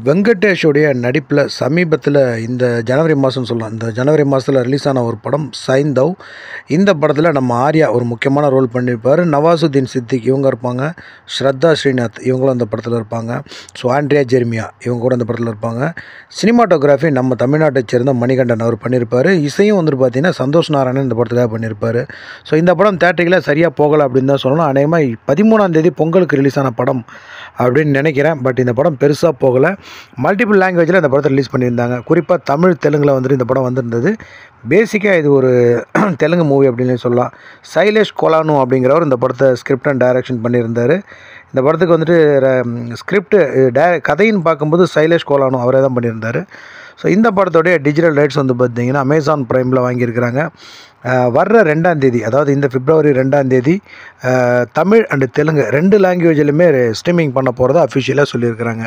வெங்கடேஷோடைய நடிப்பில் சமீபத்தில் இந்த ஜனவரி மாதம்னு சொல்லலாம். இந்த ஜனவரி மாதத்தில் ரிலீஸ் ஆன ஒரு படம் சைந்தவ். இந்த படத்தில் நம்ம ஆர்யா ஒரு முக்கியமான ரோல் பண்ணியிருப்பார். நவாசுதீன் சித்திக் இவங்க இருப்பாங்க. ஸ்ரத்தா ஸ்ரீநாத் இவங்களும் அந்த படத்தில் இருப்பாங்க. ஸோ ஆண்ட்ரியா ஜெர்மியா இவங்க கூட அந்த படத்தில் இருப்பாங்க. சினிமாட்டோகிராஃபி நம்ம தமிழ்நாட்டை சேர்ந்த மணிகண்டன் அவர் பண்ணியிருப்பார். இசையும் வந்துட்டு பார்த்திங்கன்னா சந்தோஷ் நாராயணன் இந்த படத்துக்காக பண்ணியிருப்பார். ஸோ இந்த படம் தேட்டரில் சரியாக போகலை அப்படின்னு தான் சொல்லணும். அநேகமாக 13ஆம் தேதி பொங்கலுக்கு ரிலீஸ் ஆன படம் அப்படின்னு நினைக்கிறேன். பட் இந்த படம் பெருசாக போகலை. மல்டிபிள் லாங்குவேஜில் இந்த படத்தை ரிலீஸ் பண்ணியிருந்தாங்க. குறிப்பாக தமிழ் தெலுங்கில் வந்துட்டு இந்த படம் வந்திருந்தது. பேசிக்காக இது ஒரு தெலுங்கு மூவி அப்படின்னு சொல்லலாம். சைலேஷ் கோலானு அப்படிங்கிறவர் இந்த படத்தை ஸ்கிரிப்ட் அண்ட் டைரக்ஷன் பண்ணியிருந்தார். இந்த படத்துக்கு வந்துட்டு ஸ்கிரிப்ட் கதைன்னு பார்க்கும்போது சைலேஷ் கோலானு அவரே தான் பண்ணியிருந்தார். ஸோ இந்த படத்தோடைய டிஜிட்டல் ரைட்ஸ் வந்து பார்த்திங்கன்னா அமேசான் ப்ரைமில் வாங்கியிருக்கிறாங்க. வர்ற 2ஆம் தேதி, அதாவது இந்த பிப்ரவரி 2ஆம் தேதி தமிழ் அண்டு தெலுங்கு 2 லாங்குவேஜிலுமே ஸ்ட்ரீமிங் பண்ண போகிறதா அஃபிஷியலாக சொல்லியிருக்கிறாங்க.